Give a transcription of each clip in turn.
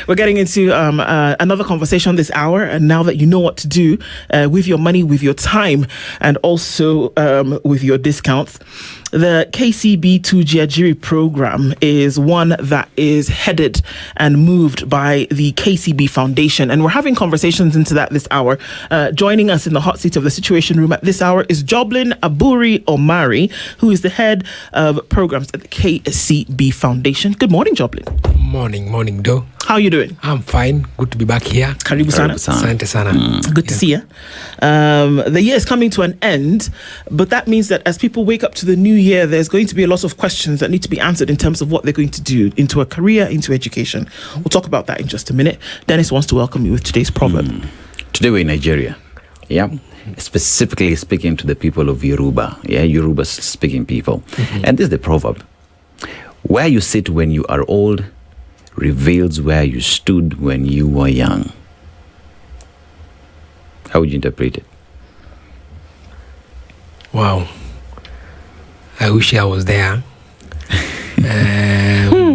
We're getting into another conversation this hour, and now that you know what to do with your money, with your time, and also with your discounts, the KCB 2Jiajiri program is one that is headed and moved by the KCB Foundation, and we're having conversations into that this hour. Joining us in the hot seat of the Situation Room at this hour is Joblin Aburi Omari, who is the head of programs at the KCB Foundation. Good morning, Joblin. Morning, Do. How are you doing? I'm fine. Good to be back here. Karibu sana. Asante sana. Good to see you. The year is coming to an end, but that means that as people wake up to the new year, there's going to be a lot of questions that need to be answered in terms of what they're going to do into a career, into education. We'll talk about that in just a minute. Dennis wants to welcome you with today's proverb. Today we're in Nigeria. Yeah. Specifically speaking to the people of Yoruba. Yeah, Yoruba speaking people. Mm-hmm. And this is the proverb. Where you sit when you are old reveals where you stood when you were young. How would you interpret it? Wow. I wish I was there.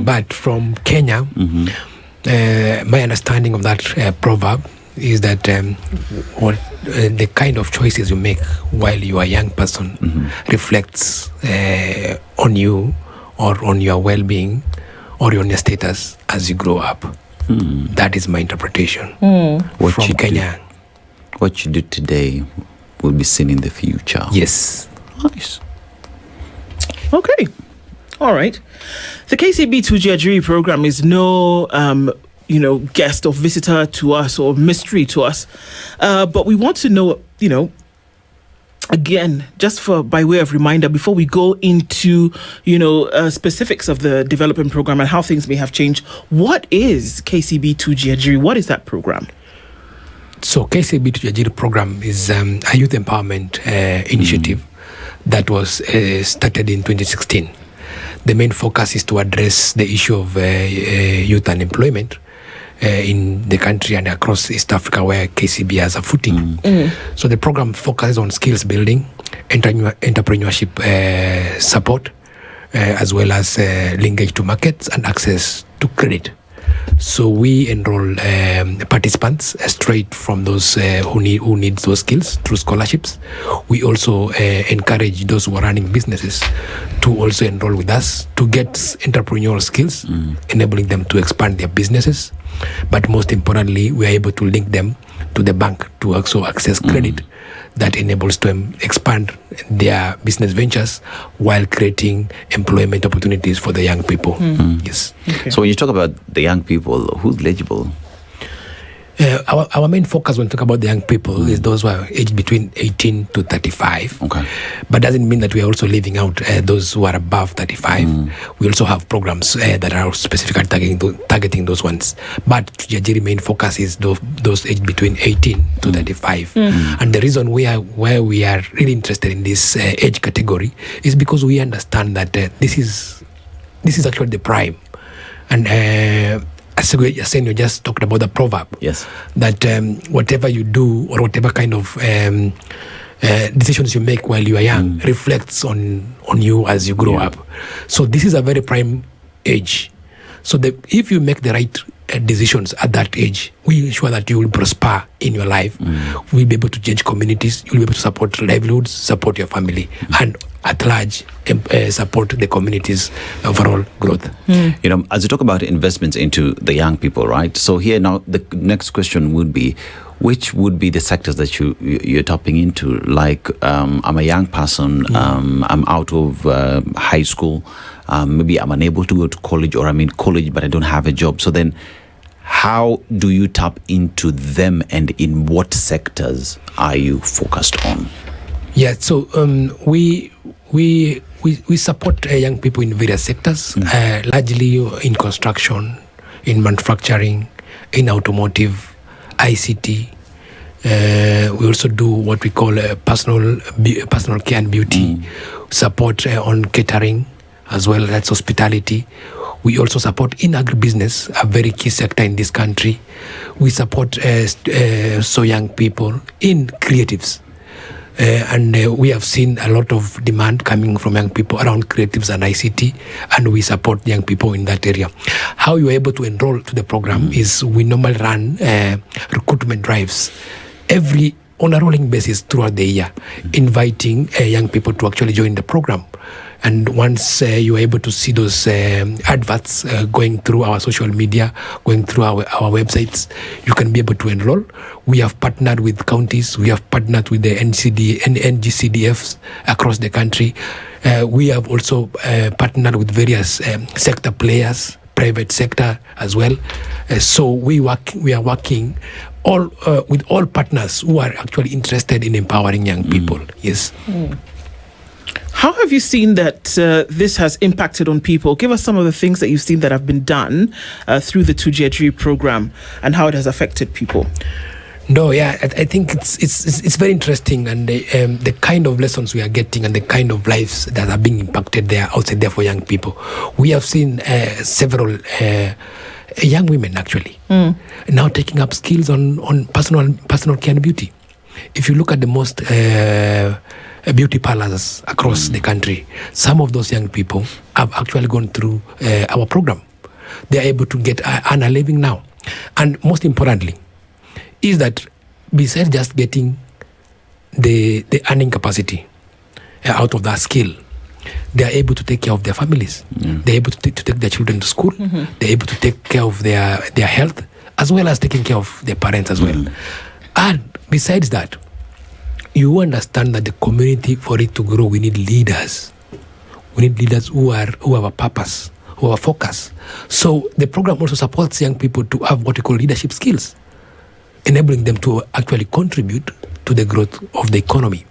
But from Kenya, my understanding of that proverb is that the kind of choices you make while you are a young person reflects on you or on your well-being or on your status as you grow up. That is my interpretation from Kenya. What you do today will be seen in the future. Yes. Nice. Okay. All right. The KCB 2Jiajiri program is no guest or visitor to us or mystery to us. But we want to know, again, just by way of reminder, before we go into, specifics of the development program and how things may have changed, what is KCB 2Jiajiri? What is that program? So KCB 2Jiajiri program is a youth empowerment initiative that was started in 2016. The main focus is to address the issue of youth unemployment in the country and across East Africa, where KCB has a footing. So the program focuses on skills building, entrepreneurship support, as well as linkage to markets and access to credit. So we enroll participants straight from those who need those skills through scholarships. We also encourage those who are running businesses to also enroll with us to get entrepreneurial skills, enabling them to expand their businesses. But most importantly, we are able to link them to the bank to also access credit that enables them expand their business ventures while creating employment opportunities for the young people. Yes. Okay. So when you talk about the young people, who's eligible? Our main focus when we talk about the young people is those who are aged between 18 to 35. Okay. But doesn't mean that we are also leaving out those who are above 35. We also have programs that are specifically targeting those ones. But Jiajiri main focus is those aged between 18 to 35. And the reason why we are really interested in this age category is because we understand that this is actually the prime. And as you just talked about the proverb, yes, that whatever you do or whatever kind of decisions you make while you are young reflects on you as you grow up. So this is a very prime age. So if you make the right decisions at that age, we ensure that you will prosper in your life. We'll be able to change communities. You'll be able to support livelihoods, support your family, and at large support the community's overall growth. As you talk about investments into the young people, right? So here now, the next question would be, which would be the sectors that you're tapping into? Like, I'm a young person, I'm out of high school, maybe I'm unable to go to college, or I'm in college but I don't have a job. So then, how do you tap into them, and in what sectors are you focused on? Yeah, so we support young people in various sectors, largely in construction, in manufacturing, in automotive, ICT. We also do what we call personal care and beauty, support on catering as well as hospitality. We also support in agribusiness, a very key sector in this country. We support young people in creatives. And we have seen a lot of demand coming from young people around creatives and ICT, and we support young people in that area. How you're able to enroll to the program is we normally run recruitment drives on a rolling basis throughout the year, inviting young people to actually join the program. And once you're able to see those adverts going through our social media, going through our websites, you can be able to enroll. We have partnered with counties. We have partnered with the NGCDFs across the country. We have also partnered with various sector players, private sector as well. So we are working with all partners who are actually interested in empowering young people. Yes. How have you seen that this has impacted on people? Give us some of the things that you've seen that have been done through the 2Jiajiri program and how it has affected people. No, yeah, I think it's very interesting, and the kind of lessons we are getting and the kind of lives that are being impacted there outside there for young people. We have seen several young women actually now taking up skills on personal care and beauty. If you look at the most beauty parlors across the country, some of those young people have actually gone through our program. They are able to earn a living now. And most importantly, is that besides just getting the earning capacity out of that skill, they are able to take care of their families. They're able to take their children to school. They're able to take care of their health, as well as taking care of their parents as well. And besides that, you understand that the community, for it to grow, we need leaders. We need leaders who have a purpose, who have a focus. So the program also supports young people to have what we call leadership skills, enabling them to actually contribute to the growth of the economy.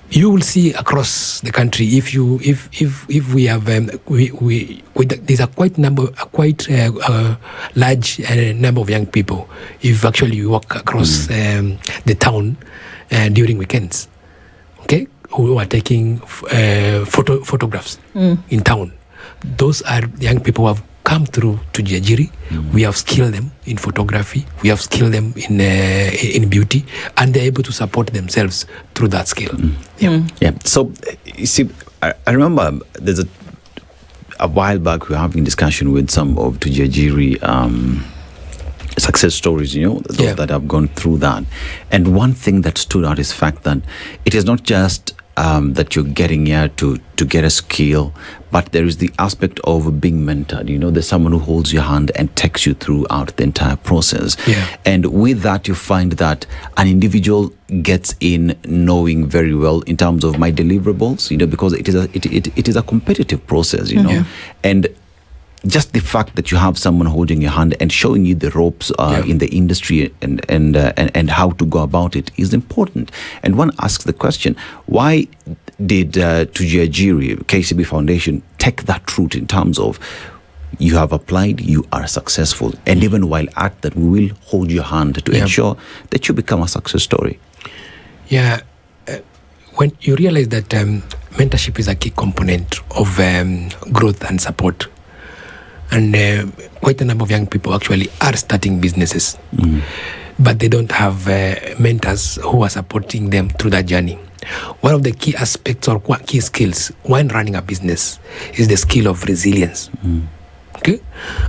You will see across the country, if we have there's a quite large number of young people. If actually you walk across the town during weekends, okay, who are taking photographs in town, those are young people who have come through to 2Jiajiri. We have skilled them in photography. We have skilled them in beauty, and they're able to support themselves through that skill. Yeah. So you see, I remember there's a while back we were having discussion with some of 2Jiajiri success stories, those that have gone through that. And one thing that stood out is the fact that it is not just that you're getting here to get a skill, but there is the aspect of being mentored. There's someone who holds your hand and takes you throughout the entire process. And with that, you find that an individual gets in knowing very well in terms of my deliverables, because it is a competitive process, and just the fact that you have someone holding your hand and showing you the ropes in the industry and how to go about it is important. And one asks the question, why did 2Jiajiri, KCB Foundation, take that route in terms of you have applied, you are successful, and even while at that, we will hold your hand to ensure that you become a success story? When you realize that mentorship is a key component of growth and support, and quite a number of young people actually are starting businesses, but they don't have mentors who are supporting them through that journey. One of the key aspects or key skills when running a business is the skill of resilience. Okay?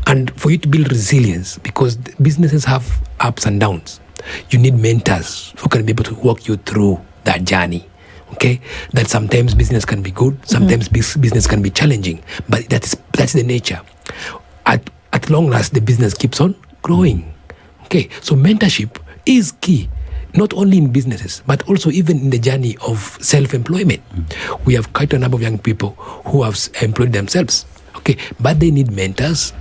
And for you to build resilience, because businesses have ups and downs, you need mentors who can be able to walk you through that journey. Okay, that sometimes business can be good, sometimes business can be challenging, but that's the nature. At long last, the business keeps on growing. Okay, so mentorship is key, not only in businesses, but also even in the journey of self-employment. We have quite a number of young people who have employed themselves. Okay, but they need mentors.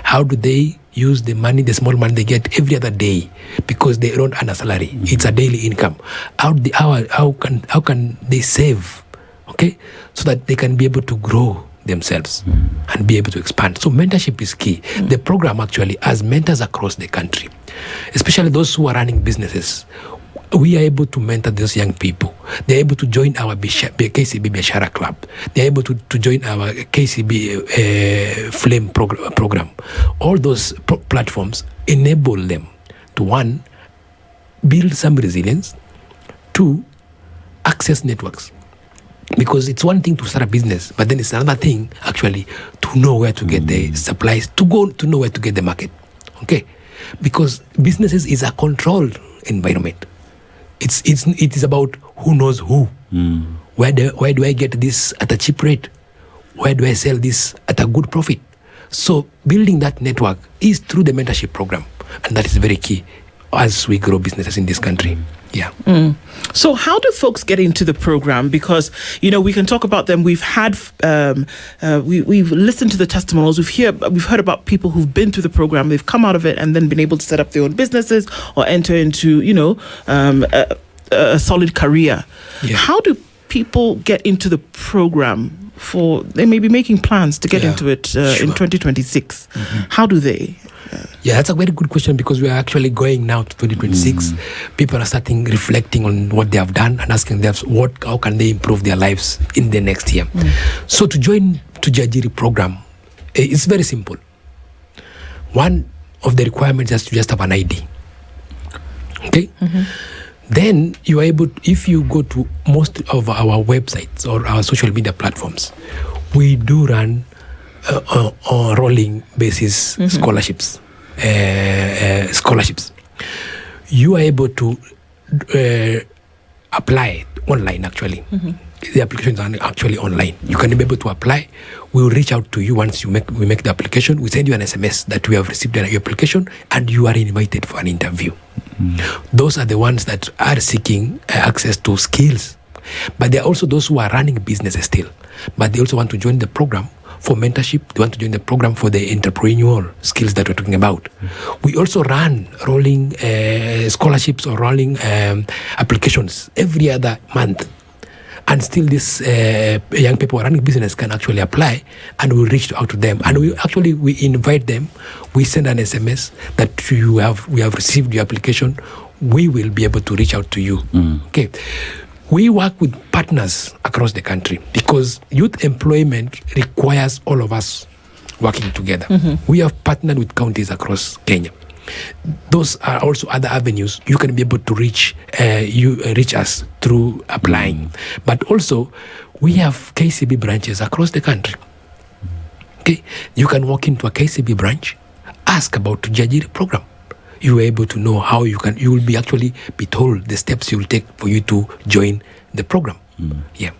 How do they use the small money they get every other day, because they don't earn a salary? It's a daily income. How can they save? Okay, so that they can be able to grow themselves and be able to expand. So mentorship is key. The program actually has mentors across the country, especially those who are running businesses. We are able to mentor those young people. They're able to join our KCB Biashara Club. They're able to join our KCB Flame program. All those platforms enable them to, one, build some resilience, two, access networks. Because it's one thing to start a business, but then it's another thing actually to know where to get the supplies, to know where to get the market. Okay, because businesses is a controlled environment. It is about who knows who. Where do I get this at a cheap rate? Where do I sell this at a good profit? So building that network is through the mentorship program, and that is very key as we grow businesses in this country. Yeah. So how do folks get into the program? Because, we can talk about them. We've had, we've listened to the testimonials. We've heard about people who've been through the program. They've come out of it and then been able to set up their own businesses or enter into, a solid career. Yeah. How do people get into the program? They may be making plans to get into it in 2026. How do they? Yeah, that's a very good question, because we are actually going now to 2026. People are starting reflecting on what they have done and asking themselves how can they improve their lives in the next year. So to join 2Jiajiri program, it's very simple. One of the requirements is to just have an ID. Okay? Then you are able, if you go to most of our websites or our social media platforms, we do run on rolling basis scholarships. You are able to apply online actually. The applications are actually online. You can be able to apply. We will reach out to you once we make the application. We send you an SMS that we have received your application and you are invited for an interview. Those are the ones that are seeking access to skills. But there are also those who are running businesses still, but they also want to join the program for mentorship. They want to join the program for the entrepreneurial skills that we're talking about. We also run rolling scholarships or rolling applications every other month. And still these young people running business can actually apply, and we'll reach out to them. And we invite them. We send an SMS that we have received your application. We will be able to reach out to you. Okay. We work with partners across the country because youth employment requires all of us working together. We have partnered with counties across Kenya. Those are also other avenues you can be able to reach us through applying. But also, we have KCB branches across the country. Okay, you can walk into a KCB branch, ask about 2Jiajiri program. You are able to know how you will be actually be told the steps you will take for you to join the program. Yeah.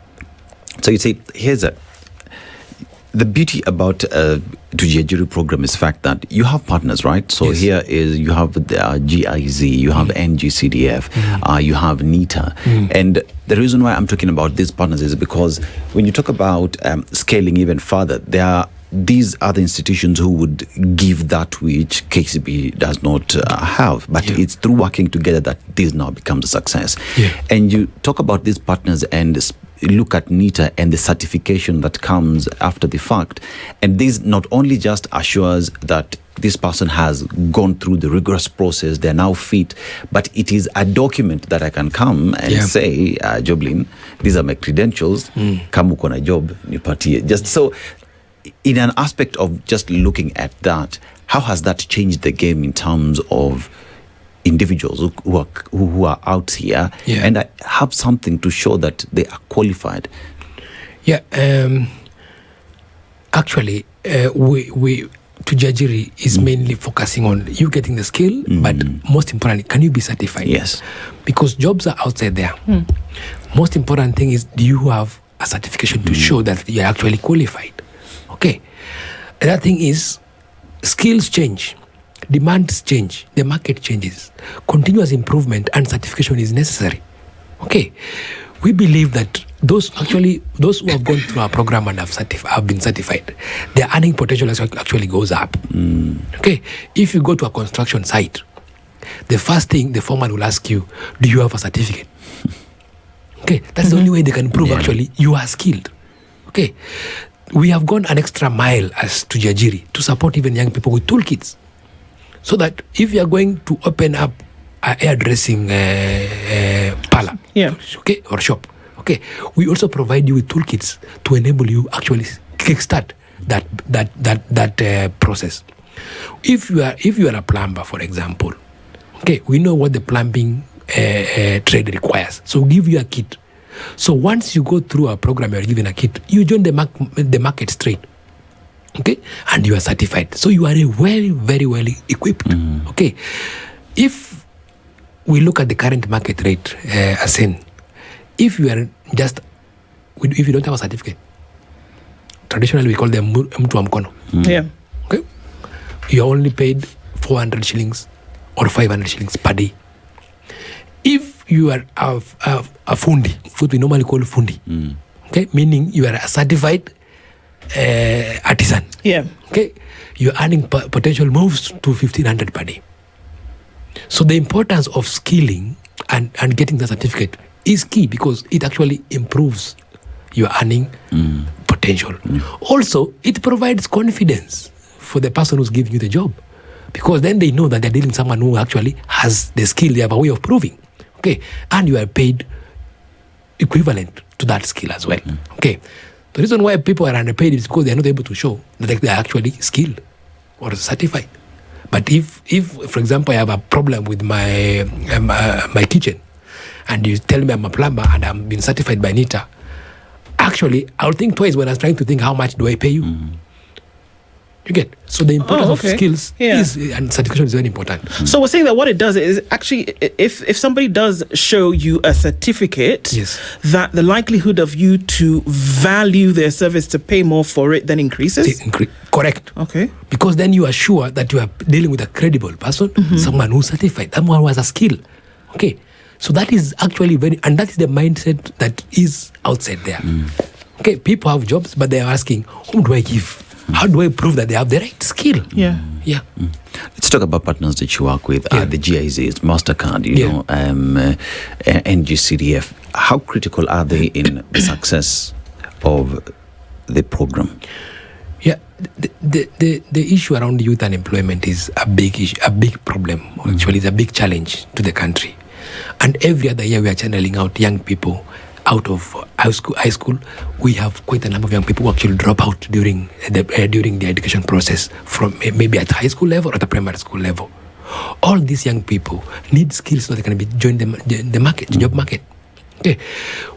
So you see, the beauty about 2Jiajiri program is the fact that you have partners, right? So here is, you have the GIZ, you have NGCDF, you have NITA. And the reason why I'm talking about these partners is because when you talk about scaling even further, there are these other institutions who would give that which KCB does not have. But it's through working together that this now becomes a success. And you talk about these partners and look at NITA and the certification that comes after the fact. And this not only just assures that this person has gone through the rigorous process, they're now fit, but it is a document that I can come and say, Joblin, these are my credentials, kama uko na job, nipatie. Just so, in an aspect of just looking at that, how has that changed the game in terms of individuals who are out here and have something to show that they are qualified? Actually, we 2Jiajiri is mainly focusing on you getting the skill, but most importantly, can you be certified? Yes. Because jobs are outside there. Most important thing is, do you have a certification to show that you're actually qualified? Okay. Another thing is, skills change. Demands change, the market changes. Continuous improvement and certification is necessary. Okay, we believe that those who have gone through our program and have been certified, their earning potential actually goes up. Okay, if you go to a construction site, the first thing the foreman will ask you, do you have a certificate? Okay, that's the only way they can prove actually you are skilled. Okay, we have gone an extra mile as 2Jiajiri to support even young people with toolkits. So that if you are going to open up a hairdressing parlor, okay, or shop, okay, we also provide you with toolkits to enable you actually kickstart that process. If you are a plumber, for example, okay, we know what the plumbing trade requires. So we'll give you a kit So once you go through a program, you're given a kit, you join the market straight. Okay, and you are certified. So you are very, very well equipped. Okay, if we look at the current market rate, if you are if you don't have a certificate, traditionally we call them mtu wa mkono. Yeah. Okay, you are only paid 400 shillings or 500 shillings per day. If you are a fundi, what we normally call fundi, okay, meaning you are a certified artisan. Yeah. Okay, you're earning potential moves to 1,500 per day. So the importance of skilling and getting the certificate is key because it actually improves your earning potential. Also, it provides confidence for the person who's giving you the job because then they know that they're dealing with someone who actually has the skill, they have a way of proving. Okay, and you are paid equivalent to that skill as well. Okay. The reason why people are underpaid is because they are not able to show that they are actually skilled or certified. But if for example, I have a problem with my my kitchen, and you tell me I'm a plumber and I'm been certified by NITA, actually, I'll think twice when I'm trying to think how much do I pay you. You get? So the importance of skills and certification is very important. So we're saying that what it does is actually, if somebody does show you a certificate, that the likelihood of you to value their service to pay more for it then increases? Correct. Okay. Because then you are sure that you are dealing with a credible person, someone who's certified, someone who has a skill. Okay. So that is actually and that is the mindset that is outside there. Okay. People have jobs, but they are asking, whom do I give? How do I prove that they have the right skill? Yeah. Let's talk about partners that you work with. The GIZs, MasterCard, NGCDF. How critical are they in the success of the program? Yeah, the issue around youth unemployment is a big issue, a big problem. Actually, it's a big challenge to the country. And every other year, we are channeling out young people out of high school. We have quite a number of young people who actually drop out during the education process from maybe at high school level or at the primary school level. All these young people need skills so they can join the market, the job market. Okay,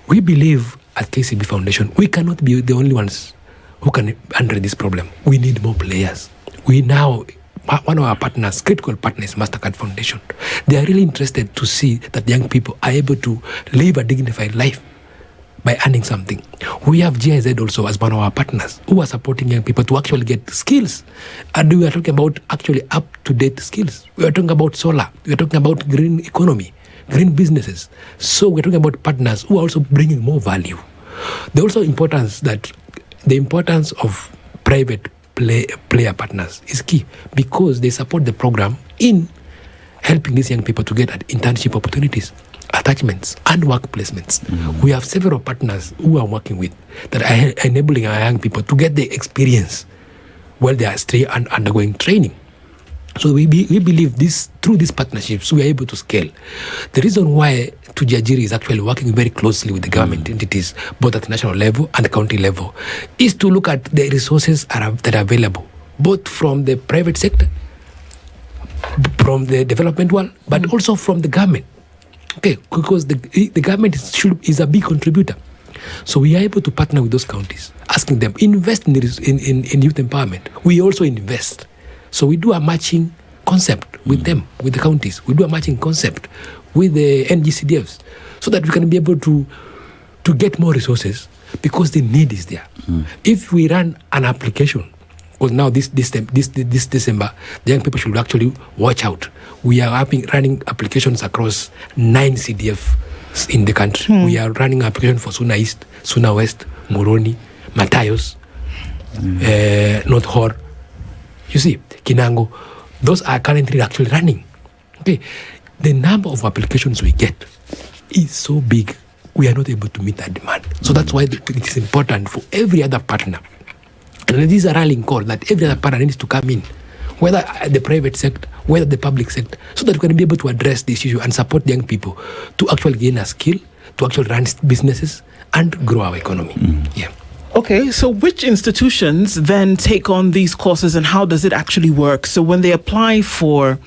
we believe at KCB Foundation we cannot be the only ones who can handle this problem. We need more players. One of our partners, critical partners, MasterCard Foundation, they are really interested to see that young people are able to live a dignified life by earning something. We have GIZ also as one of our partners who are supporting young people to actually get skills. And we are talking about actually up-to-date skills. We are talking about solar. We are talking about green economy, green businesses. So we're talking about partners who are also bringing more value. The importance of private player partners is key because they support the program in helping these young people to get internship opportunities, attachments, and work placements. We have several partners who I'm working with that are enabling our young people to get the experience while they are still undergoing training. So we believe through these partnerships, we are able to scale. The reason why 2Jiajiri is actually working very closely with the government entities, both at the national level and the county level, is to look at the resources that are available, both from the private sector, from the development world, but also from the government. Okay, because the government is a big contributor. So we are able to partner with those counties, asking them, invest in youth empowerment. We also invest. So we do a matching concept with them, with the counties. We do a matching concept with the NGCDFs so that we can be able to get more resources because the need is there. If we run an application, because now this December, the young people should actually watch out. We are running applications across 9 CDFs in the country. We are running an application for Suna East, Suna West, Moroni, Matayos, North Hor. You see, Kinango, those are currently actually running. Okay, the number of applications we get is so big, we are not able to meet that demand. So that's why it is important for every other partner. And this is a rallying call that every other partner needs to come in, whether the private sector, whether the public sector, so that we can be able to address this issue and support young people to actually gain a skill, to actually run businesses and grow our economy. Yeah. Okay, so which institutions then take on these courses and how does it actually work? So when they apply for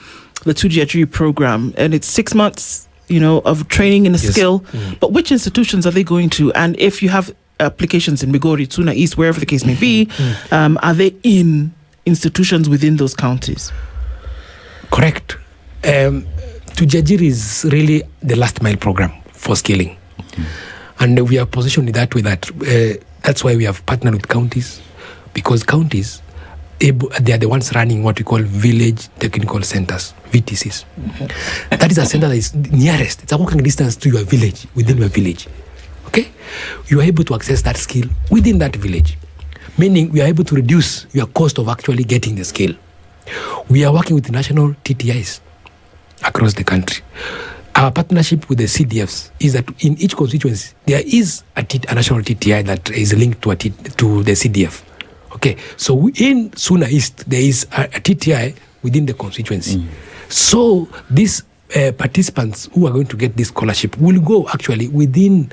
the 2Jiajiri program and it's 6 months of training in a Yes. skill. But which institutions are they going to? And if you have applications in Migori, Tuna East, wherever the case may be, are they in institutions within those counties? Correct. 2Jiajiri is really the last mile program for skilling. And we are positioned in that way that's why we have partnered with counties, because counties, they are the ones running what we call village technical centers, VTCs. That is a center that is nearest. It's a walking distance to your village, within your village. Okay? You are able to access that skill within that village, meaning we are able to reduce your cost of actually getting the skill. We are working with national TTIs across the country. Our partnership with the CDFs is that in each constituency, there is a national TTI that is linked to the CDF. Okay, so in Suna East, there is a TTI within the constituency. So these participants who are going to get this scholarship will go actually within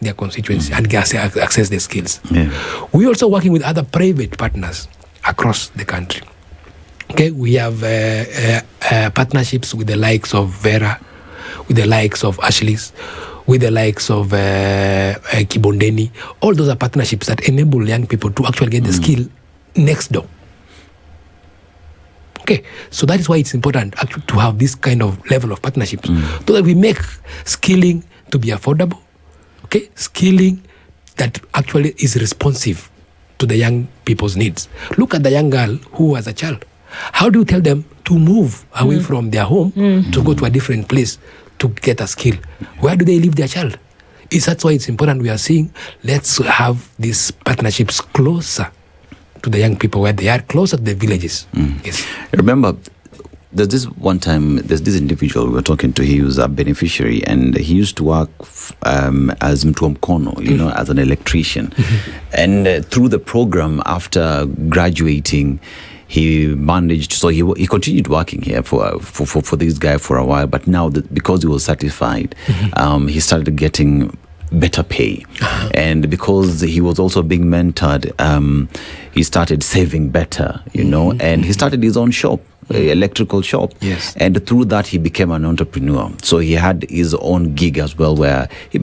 their constituency and access the skills. We're also working with other private partners across the country. Okay, we have partnerships with the likes of Vera, with the likes of Ashley's, with the likes of Kibondeni. All those are partnerships that enable young people to actually get the skill next door. Okay, so that is why it's important to have this kind of level of partnerships, so that we make skilling to be affordable. Okay, skilling that actually is responsive to the young people's needs. Look at the young girl who was a child. How do you tell them to move away from their home to go to a different place to get a skill? Where do they leave their child? That's why it's important. We are saying, let's have these partnerships closer to the young people, where they are closer to the villages. Yes. Remember, there's this individual we were talking to. He was a beneficiary, and he used to work as Mtuamkono, as an electrician. And through the program, after graduating, he managed, so he continued working here for this guy for a while, but now because he was certified, he started getting better pay. And because he was also being mentored, he started saving better, and he started his own shop, electrical shop. Yes. And through that, he became an entrepreneur. So he had his own gig as well, where he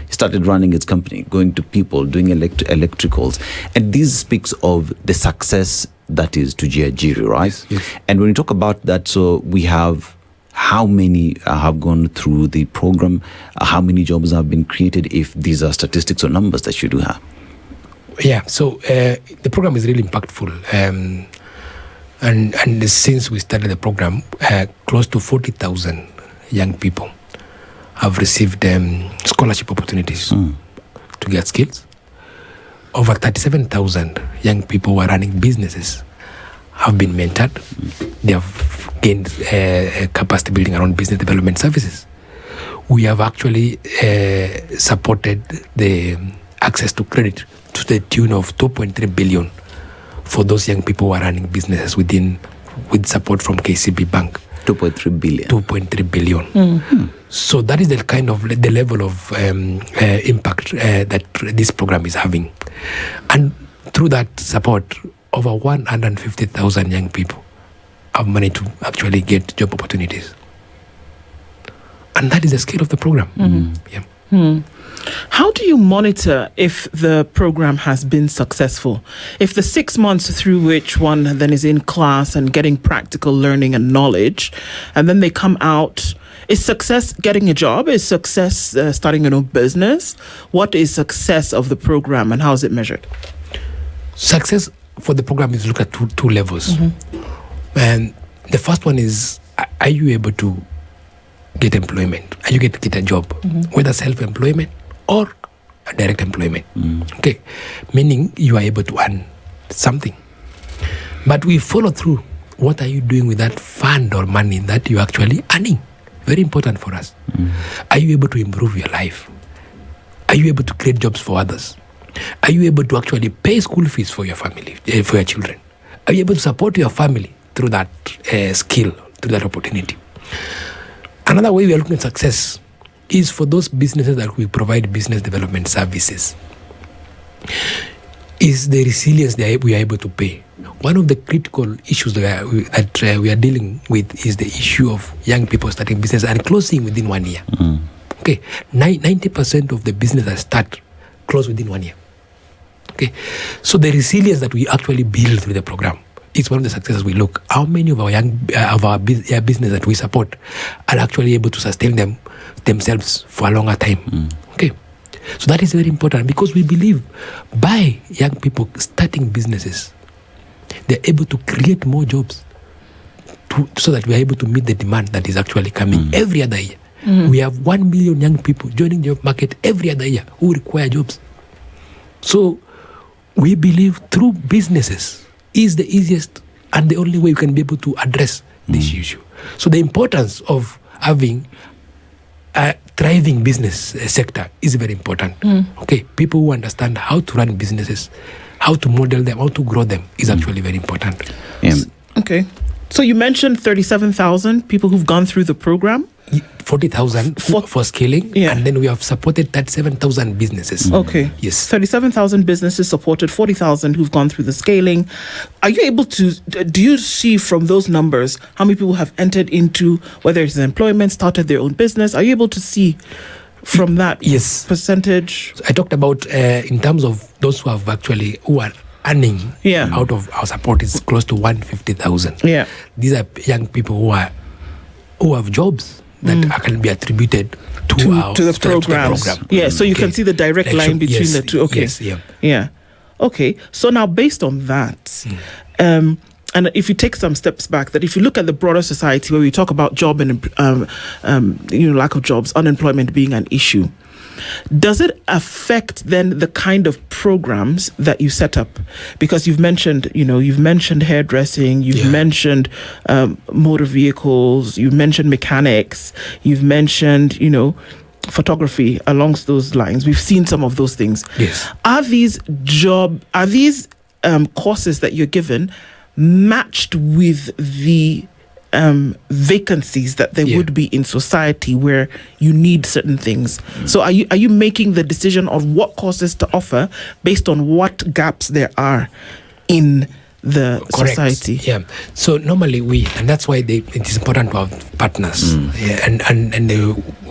started running his company, going to people, doing electricals. And this speaks of the success that is 2Jiajiri, right? Yes. And when we talk about that, so we have how many have gone through the program, how many jobs have been created, if these are statistics or numbers that you do have. Yeah, so the program is really impactful. And since we started the program, close to 40,000 young people have received scholarship opportunities to get skills. Over 37,000 young people who are running businesses have been mentored. They have gained capacity building around business development services. We have actually supported the access to credit to the tune of 2.3 billion for those young people who are running businesses with support from KCB Bank. 2.3 billion. 2.3 billion. So that is the kind of the level of impact that this program is having. And through that support, over 150,000 young people have managed to actually get job opportunities. And that is the scale of the program. Yeah. How do you monitor if the program has been successful? If the 6 months through which one then is in class and getting practical learning and knowledge, and then they come out, is success getting a job? Is success starting a new business? What is success of the program, and how is it measured? Success for the program is looked at two levels. And the first one is, are you able to get employment? Are you get to get a job? Whether self-employment or a direct employment. Okay, meaning you are able to earn something. But we follow through. What are you doing with that fund or money that you're actually earning? Very important for us. Are you able to improve your life? Are you able to create jobs for others? Are you able to actually pay school fees for your family, for your children? Are you able to support your family through that skill, through that opportunity? Another way we are looking at success is for those businesses that we provide business development services. is the resilience we are able to pay. One of the critical issues that we are dealing with is the issue of young people starting business and closing within 1 year. Okay, 90% of the business that start close within 1 year. Okay, so the resilience that we actually build through the program is one of the successes we look. How many of our business that we support are actually able to sustain themselves for a longer time? Okay, so that is very important because we believe by young people starting businesses, they're able to create more jobs so that we are able to meet the demand that is actually coming every other year. We have 1 million young people joining the job market every other year who require jobs. So we believe through businesses is the easiest and the only way you can be able to address this issue. So the importance of having a thriving business sector is very important. Okay, people who understand how to run businesses, how to model them, how to grow them is actually very important. Okay. So you mentioned 37,000 people who've gone through the program. 40,000 for scaling, and then we have supported 37,000 businesses. Okay. Yes. 37,000 businesses supported, 40,000 who've gone through the scaling. Are you able to, do you see from those numbers how many people have entered into, whether it's employment, started their own business? Are you able to see from that percentage? I talked about in terms of those who are earning out of our support is close to 150,000. Yeah. These are young people who have jobs that can be attributed to the program. Yeah, so you can see the direct line between the two. Okay. Yes, yeah. Okay. So now based on that, and if you take some steps back, that if you look at the broader society where we talk about job and lack of jobs, unemployment being an issue, does it affect then the kind of programs that you set up? Because you've mentioned hairdressing, you've mentioned motor vehicles, you've mentioned mechanics, you've mentioned, photography along those lines. We've seen some of those things. Yes. Are these courses that you're given matched with the vacancies that there would be in society where you need certain things? So are you making the decision of what courses to offer based on what gaps there are in the society? Yeah. So normally and that's why it is important to have partners. And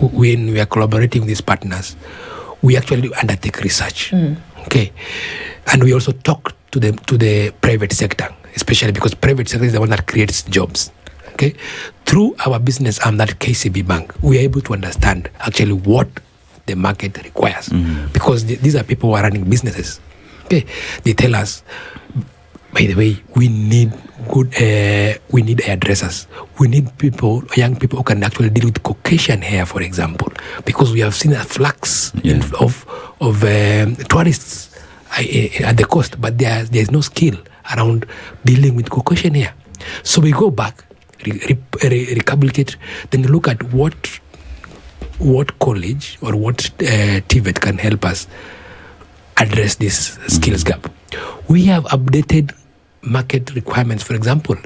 when we are collaborating with these partners, we actually undertake research. Okay. And we also talk to the private sector, especially because private sector is the one that creates jobs. Okay, through our business arm, that KCB Bank, we are able to understand actually what the market requires, because these are people who are running businesses. Okay, they tell us, by the way, we need hairdressers. We need young people who can actually deal with Caucasian hair, for example, because we have seen a flux of tourists at the coast, but there's no skill around dealing with Caucasian hair. So we go back, recapitulate, then look at what college or what TVET can help us address this skills gap. We have updated market requirements. For example,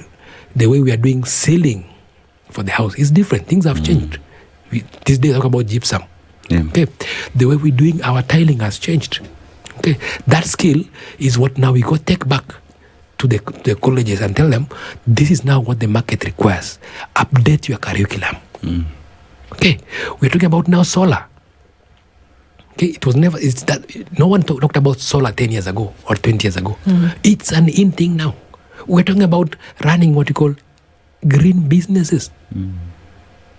the way we are doing ceiling for the house is different. Things have changed. These days talk about gypsum. Okay, the way we're doing our tiling has changed. Okay, that skill is what now we go take back to the colleges and tell them, this is now what the market requires. Update your curriculum. Okay, we're talking about now solar. Okay, no one talked about solar 10 years ago or 20 years ago. It's an in thing now. We're talking about running what you call green businesses.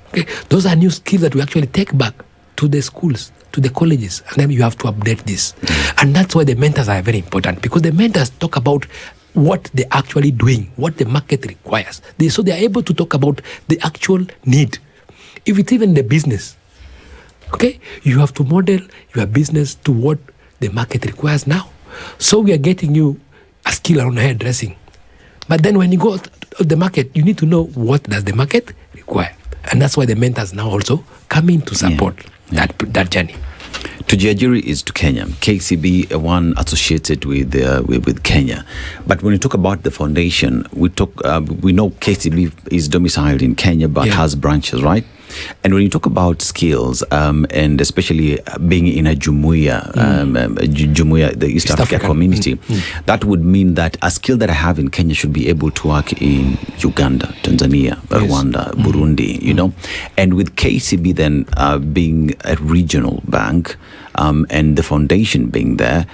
Okay, those are new skills that we actually take back to the schools, to the colleges, and then you have to update this. And that's why the mentors are very important, because the mentors talk about what they're actually doing, what the market requires. So they are able to talk about the actual need. If it's even the business, okay, you have to model your business to what the market requires now. So we are getting you a skill around hairdressing. But then when you go to the market, you need to know what does the market require. And that's why the mentors now also come in to support that journey. 2Jiajiri is to Kenya. KCB, one associated with Kenya. But when you talk about the foundation, we know KCB is domiciled in Kenya but has branches, right? And when you talk about skills, and especially being in a Jumuiya, the East Africa community, that would mean that a skill that I have in Kenya should be able to work in Uganda, Tanzania, Rwanda, Burundi, you know. And with KCB then being a regional bank, and the foundation being there,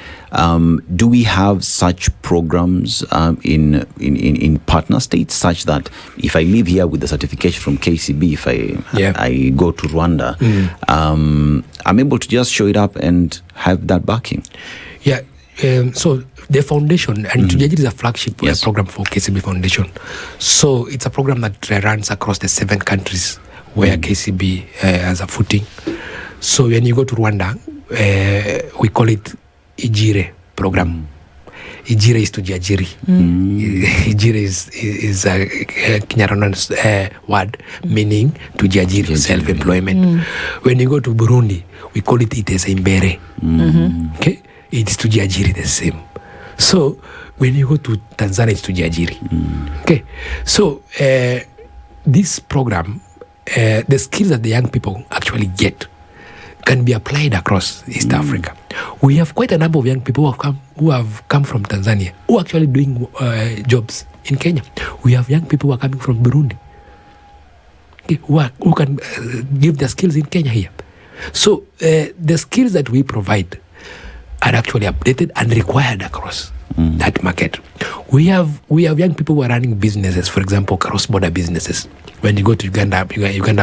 do we have such programs in partner states, such that if I live here with the certification from KCB, if I go to Rwanda, I'm able to just show it up and have that backing? Yeah. So the foundation, and 2Jiajiri is a flagship program for KCB Foundation. So it's a program that runs across the 7 countries where KCB has a footing. So when you go to Rwanda, we call it Ijire program. Ijire is 2Jiajiri. Ijire is a Kinyarwanda word meaning 2Jiajiri, self-employment. When you go to Burundi, we call it Imbere. Okay, it's 2Jiajiri, the same. So when you go to Tanzania, it's 2Jiajiri. Okay, so this program, the skills that the young people actually get can be applied across East Africa. We have quite a number of young people who have come from Tanzania, who are actually doing jobs in Kenya. We have young people who are coming from Burundi, who can give their skills in Kenya here. So the skills that we provide are actually updated and required across that market. We have young people who are running businesses, for example, cross-border businesses. When you go to Uganda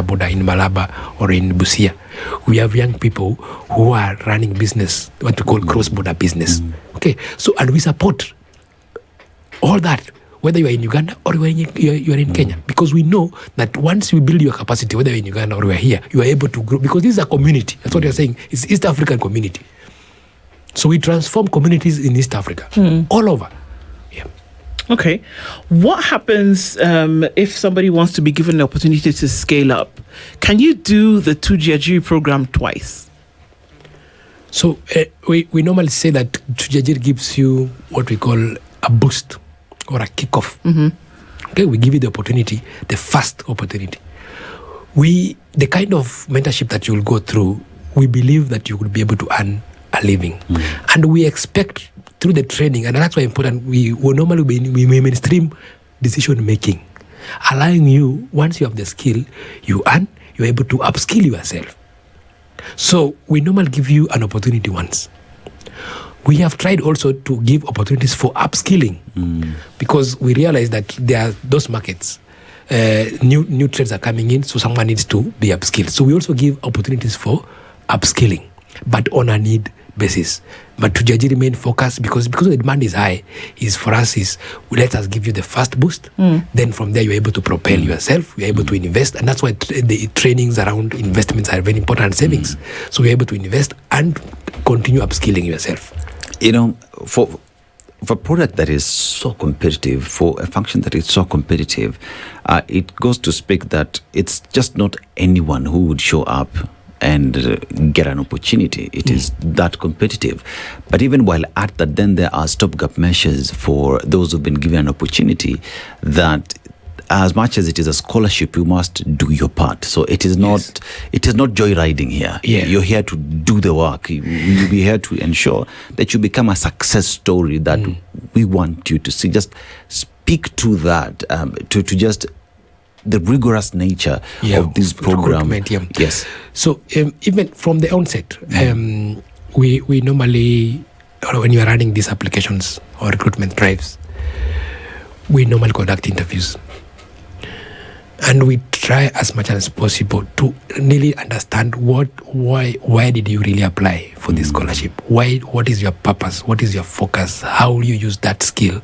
border in Malaba or in Busia, we have young people who are running business, what we call cross-border business. Okay, so and we support all that, whether you are in Uganda or you are in Kenya, because we know that once you build your capacity, whether you're in Uganda or you are here, you are able to grow, because this is a community. That's what you're saying. It's East African community. So we transform communities in East Africa, all over. Yeah. Okay. What happens if somebody wants to be given the opportunity to scale up? Can you do the 2Jiajiri program twice? So we normally say that 2Jiajiri gives you what we call a boost or a kickoff. Okay, we give you the opportunity, the first opportunity. The kind of mentorship that you will go through, we believe that you will be able to earn a living. And we expect through the training, and that's why important, we normally we mainstream decision making, allowing you, once you have the skill, you earn, you're able to upskill yourself. So we normally give you an opportunity once. We have tried also to give opportunities for upskilling, because we realize that there are those markets, new trades are coming in, so someone needs to be upskilled. So we also give opportunities for upskilling, but on a need basis. But 2Jiajiri main focus, because the demand is high, let us give you the first boost. Then from there you're able to propel yourself, you're able to invest, and that's why the trainings around investments are very important, and savings. So you're able to invest and continue upskilling yourself. You know, for a product that is so competitive, for a function that is so competitive, it goes to speak that it's just not anyone who would show up and get an opportunity. It is that competitive. But even while at that, then there are stopgap measures for those who've been given an opportunity, that as much as it is a scholarship, you must do your part. So it is not joyriding here. You're here to do the work. You'll be here to ensure that you become a success story that we want you to see. Just speak to that, to just the rigorous nature of this program. Yes. So even from the onset, we normally, when you are running these applications or recruitment drives, we normally conduct interviews. And we try as much as possible to really understand why did you really apply for this scholarship? What is your purpose? What is your focus? How will you use that skill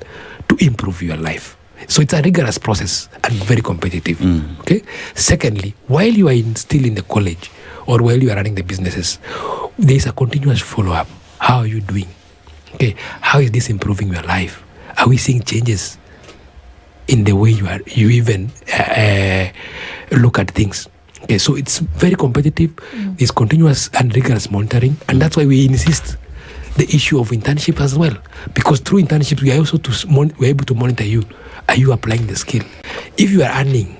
to improve your life? So it's a rigorous process and very competitive. Okay. Secondly, while you are still in the college or while you are running the businesses, there is a continuous follow-up. How are you doing? Okay. How is this improving your life? Are we seeing changes in the way you even look at things? Okay. So it's very competitive. There's continuous and rigorous monitoring, and that's why we insist the issue of internship as well, because through internships we are also we're able to monitor you. Are you applying the skill? If you are earning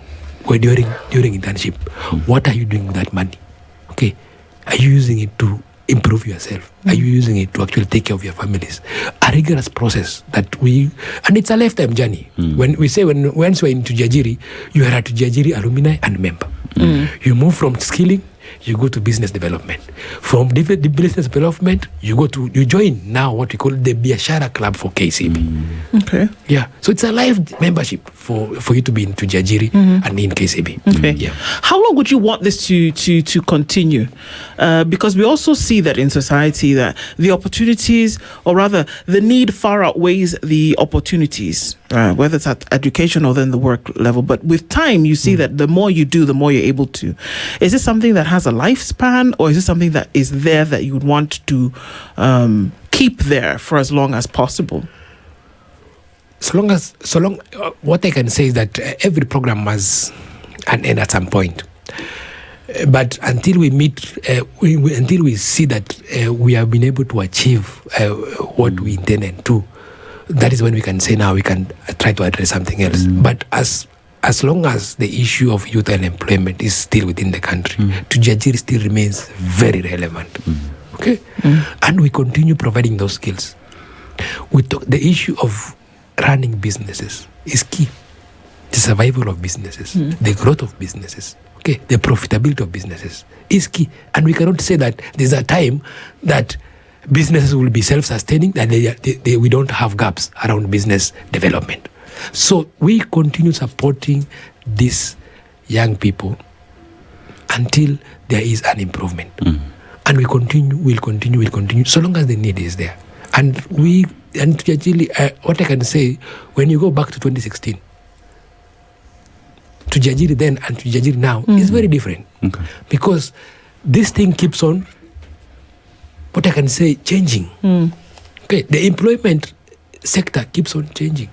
or during internship, what are you doing with that money? Okay, are you using it to improve yourself? Are you using it to actually take care of your families? A rigorous process and it's a lifetime journey. When we say once you're in 2Jiajiri, you are a 2Jiajiri alumni and member. You move from skilling, you go to business development. From the business development, you join now what we call the Biashara Club for KCB. Okay. Yeah. So it's a life membership for you to be in 2Jiajiri and in KCB. Okay. Yeah. How long would you want this to continue? Because we also see that in society that the opportunities, or rather the need, far outweighs the opportunities, whether it's at education or then the work level. But with time, you see that the more you do, the more you're able to. Is this something that has a lifespan, or is this something that is there that you would want to keep there for as long as possible? What I can say is that every program has an end at some point. But until we meet, until we see that we have been able to achieve what we intended to, that is when we can say now we can try to address something else. But as long as the issue of youth unemployment is still within the country, 2Jiajiri still remains very relevant. Okay, and we continue providing those skills. The issue of running businesses is key. The survival of businesses, the growth of businesses, okay, the profitability of businesses is key. And we cannot say that there's a time that businesses will be self-sustaining, that we don't have gaps around business development. So we continue supporting these young people until there is an improvement. And we'll continue, so long as the need is there. And actually, what I can say, when you go back to 2016, 2Jiajiri then and 2Jiajiri now is very different. Okay. Because this thing keeps on, what I can say, changing. Okay, the employment sector keeps on changing.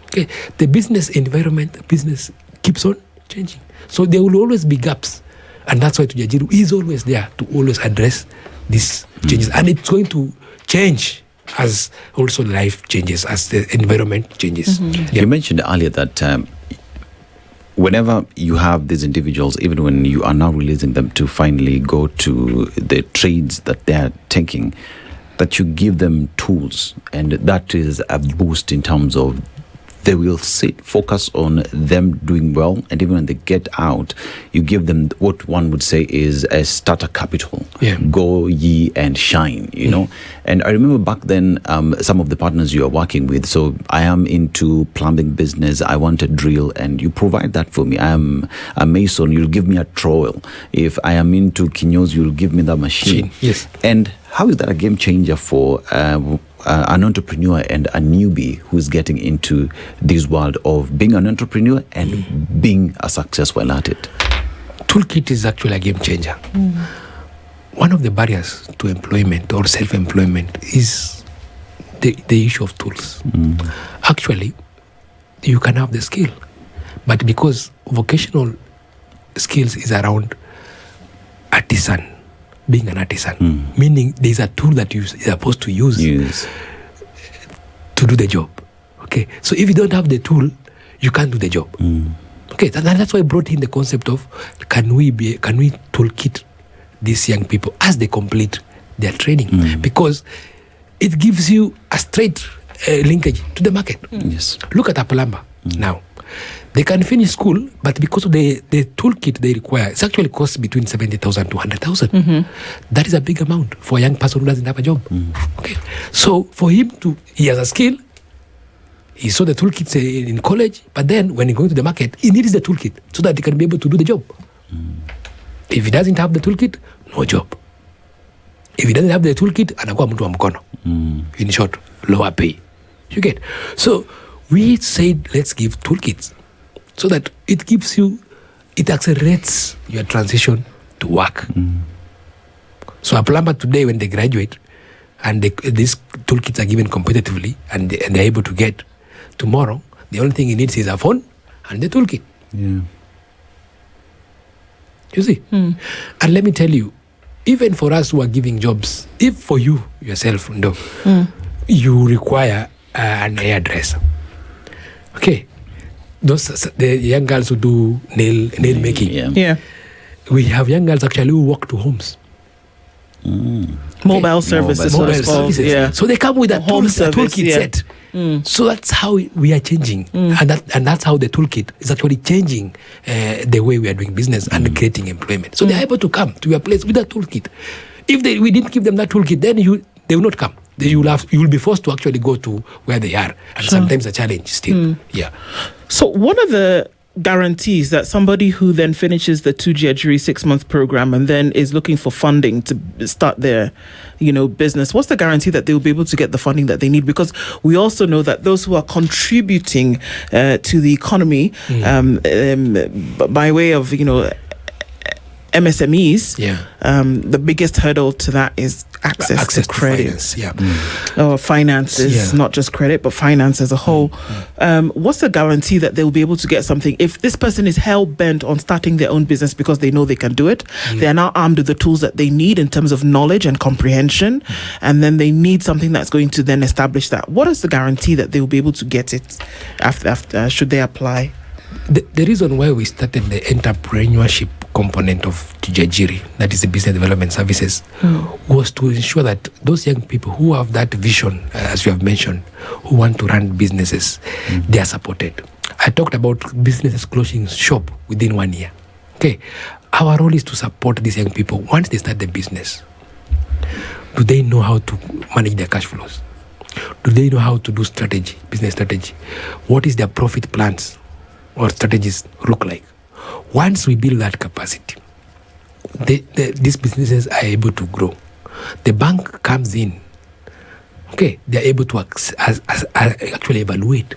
Okay, the business environment, the business keeps on changing. So there will always be gaps. And that's why 2Jiajiri is always there to always address these changes. And it's going to change as also life changes, as the environment changes. You mentioned earlier that whenever you have these individuals, even when you are now releasing them to finally go to the trades that they are taking, that you give them tools, and that is a boost in terms of they will focus on them doing well, and even when they get out, you give them what one would say is a starter capital. Yeah. Go ye and shine, you know. And I remember back then, some of the partners you are working with, so I am into plumbing business, I want a drill, and you provide that for me. I am a mason, you'll give me a trowel. If I am into kinyos, you'll give me the machine. Yes. And how is that a game changer for an entrepreneur and a newbie who's getting into this world of being an entrepreneur and being a successful at it? Toolkit is actually a game changer. One of the barriers to employment or self-employment is the issue of tools. Actually, you can have the skill, but because vocational skills is around artisan, being an artisan, meaning there's a tool that you're supposed to use to do the job. Okay, so if you don't have the tool, you can't do the job. Okay, that's why I brought in the concept of can we toolkit these young people as they complete their training, because it gives you a straight linkage to the market. Yes. Look at a plumber now. They can finish school, but because of the toolkit they require, it actually costs between 70,000 to 100,000. That is a big amount for a young person who doesn't have a job. Okay, so for him he has a skill. He saw the toolkits in college, but then when he goes to the market, he needs the toolkit so that he can be able to do the job. If he doesn't have the toolkit, no job. If he doesn't have the toolkit, anakuwa mtu wa mkono. In short, lower pay. You get? So we said, let's give toolkits so that it accelerates your transition to work. So a plumber today, when they graduate and these toolkits are given competitively and they're able to get, tomorrow, the only thing he needs is a phone and the toolkit. Yeah. You see? And let me tell you, even for us who are giving jobs, if for you yourself, you require an hairdresser. Okay, the young girls who do nail making. Yeah. We have young girls actually who walk to homes. Mobile services. Mobile what it's called. services. Yeah. So they come with a home service, toolkit set. So that's how we are changing, and that's how the toolkit is actually changing the way we are doing business and creating employment. So they're able to come to your place with a toolkit. If we didn't give them that toolkit, then they will not come. You will be forced to actually go to where they are, and sometimes a challenge still. Yeah. So what are the guarantees that somebody who then finishes the 2Jiajiri 6-month program and then is looking for funding to start their business, what's the guarantee that they'll be able to get the funding that they need? Because we also know that those who are contributing to the economy by way of MSMEs, the biggest hurdle to that is access to credit. Or finances, not just credit, but finance as a whole. What's the guarantee that they'll be able to get something? If this person is hell-bent on starting their own business because they know they can do it, they are now armed with the tools that they need in terms of knowledge and comprehension, and then they need something that's going to then establish that. What is the guarantee that they'll be able to get it after should they apply? The reason why we started the entrepreneurship component of 2Jiajiri, that is the business development services, was to ensure that those young people who have that vision, as you have mentioned, who want to run businesses, they are supported. I talked about businesses closing shop within 1 year. Okay, our role is to support these young people. Once they start the business, do they know how to manage their cash flows? Do they know how to do business strategy? What is their profit plans or strategies look like? Once we build that capacity, these businesses are able to grow. The bank comes in. Okay, they are able to actually evaluate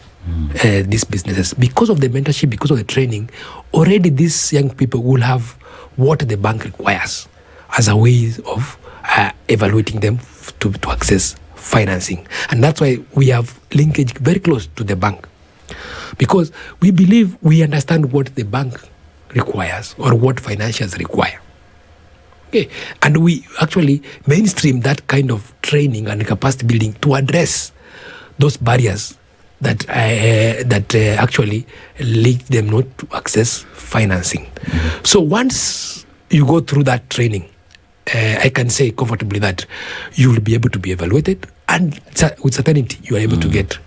these businesses. Because of the mentorship, because of the training, already these young people will have what the bank requires as a way of evaluating them to access financing. And that's why we have linkage very close to the bank. Because we believe we understand what the bank requires or what financials require. Okay, and we actually mainstream that kind of training and capacity building to address those barriers that actually lead them not to access financing. So once you go through that training, I can say comfortably that you will be able to be evaluated, and with certainty you are able to get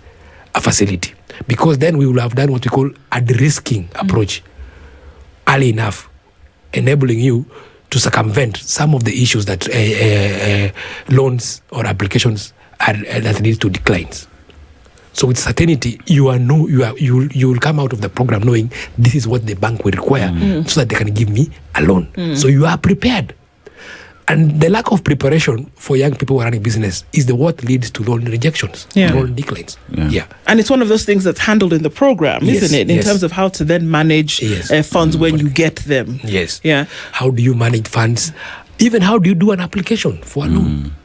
a facility, because then we will have done what we call a de-risking approach early enough, enabling you to circumvent some of the issues that loans or applications that need to decline. So with certainty, you will come out of the program knowing this is what the bank will require so that they can give me a loan. So you are prepared. And the lack of preparation for young people who are running business is what leads to loan rejections, loan declines. And it's one of those things that's handled in the program, isn't it? In terms of how to then manage funds when you get them. Yeah. How do you manage funds? Even how do you do an application for a loan?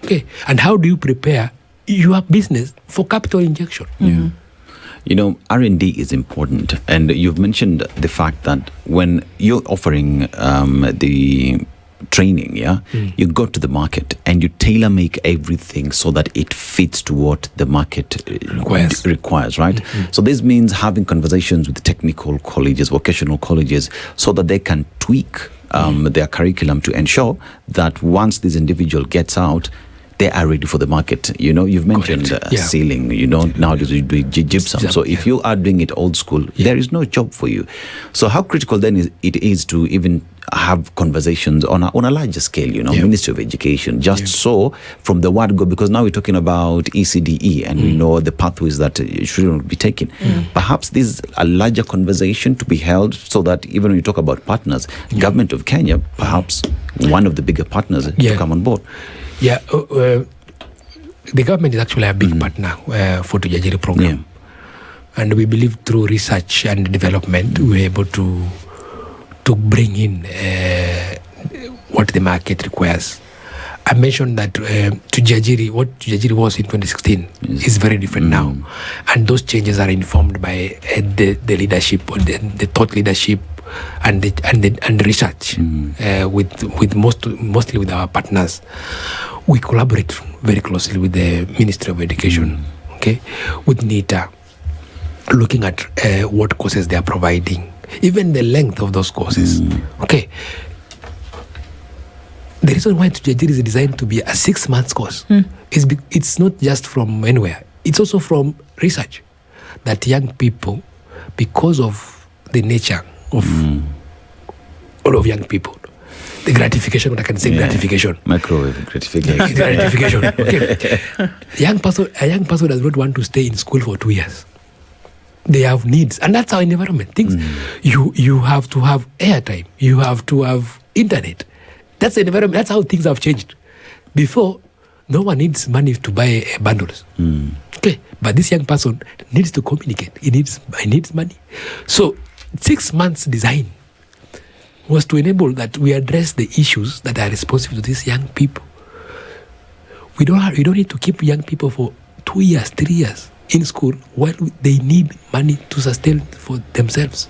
Okay. And how do you prepare your business for capital injection? R&D is important. And you've mentioned the fact that when you're offering the training, you go to the market and you tailor make everything so that it fits to what the market requires, right? So this means having conversations with technical colleges, vocational colleges, so that they can tweak their curriculum to ensure that once this individual gets out, they are ready for the market. You've mentioned sealing, nowadays you do gypsum. So if you are doing it old school, there is no job for you. So how critical then it is to even have conversations on a larger scale, Ministry of Education, so from the word go, because now we're talking about ECDE and we know the pathways that shouldn't be taken. Perhaps this is a larger conversation to be held so that even when you talk about partners, Government of Kenya, perhaps one of the bigger partners to come on board. The government is actually a big partner for 2Jiajiri program. And we believe through research and development, we're able to bring in what the market requires. I mentioned that 2Jiajiri, what 2Jiajiri was in 2016 is very different now. And those changes are informed by the leadership, or the thought leadership, and the research mostly with our partners. We collaborate very closely with the Ministry of Education, with NITA, looking at what courses they are providing, even the length of those courses. Okay. The reason why 2Jiajiri is designed to be a 6 months course is it's not just from anywhere. It's also from research that young people, because of the nature of all of young people, the gratification, what I can say, gratification. Microwave gratification. Gratification. Okay. A young person does not want to stay in school for 2 years. They have needs, and that's our environment. Things you have to have airtime. You have to have internet. That's the environment. That's how things have changed. Before, no one needs money to buy bundles. Okay, but this young person needs to communicate. He needs money. So 6 months design was to enable that we address the issues that are responsive to these young people. We don't need to keep young people for 2 years, 3 years in school while they need money to sustain for themselves.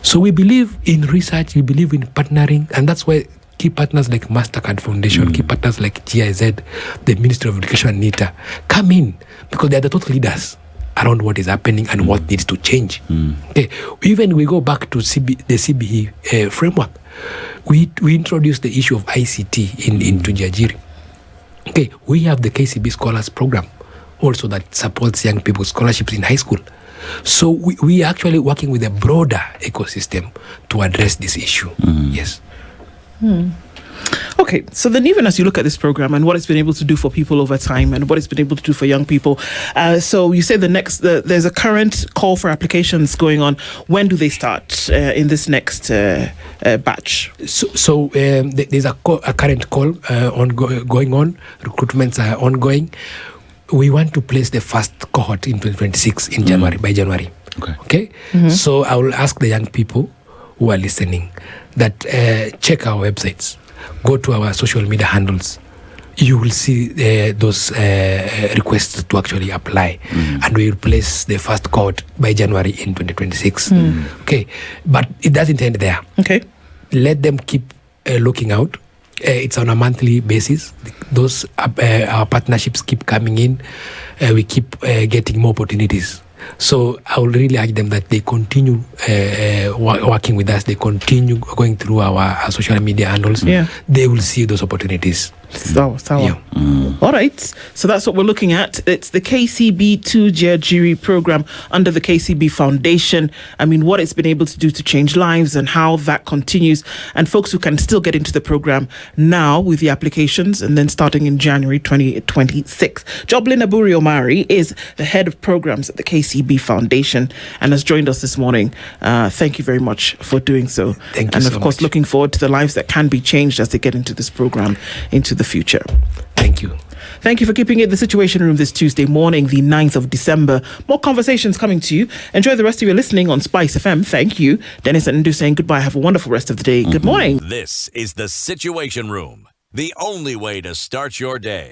So we believe in research, we believe in partnering, and that's why key partners like MasterCard Foundation, key partners like GIZ, the Ministry of Education and NITA come in because they are the thought leaders around what is happening and what needs to change. Okay, even we go back to the CBE framework, we introduced the issue of ICT in 2Jiajiri. Okay, we have the KCB Scholars Program also that supports young people's scholarships in high school. So we are actually working with a broader ecosystem to address this issue. Yes. Okay, so then even as you look at this program and what it's been able to do for people over time and what it's been able to do for young people, so you say there's a current call for applications going on. When do they start in this next batch? So there's a current call going on. Recruitments are ongoing. We want to place the first cohort in 2026 in January, by January. Okay? So I will ask the young people who are listening that check our websites, go to our social media handles. You will see those requests to actually apply, and we will place the first cohort by January in 2026. Okay, but it doesn't end there. Okay, let them keep looking out. It's on a monthly basis. Those our partnerships keep coming in. We keep getting more opportunities. So I will really urge them that they continue working with us. They continue going through our social media handles. They will see those opportunities. All right. So that's what we're looking at. It's the KCB 2Jiajiri program under the KCB Foundation. I mean, what it's been able to do to change lives and how that continues. And folks who can still get into the program now with the applications and then starting in January 2026. Joblin Aburi Omari is the head of programs at the KCB Foundation and has joined us this morning. Thank you very much for doing so. Thank you and so of course, much. looking forward to the lives that can be changed as they get into this program into the future. Thank you. Thank you for keeping it the Situation Room this Tuesday morning, the 9th of December. More conversations coming to you. Enjoy the rest of your listening on SpiceFM. Thank you. Dennis and Ndu saying goodbye. Have a wonderful rest of the day. Good morning. This is the Situation Room, the only way to start your day.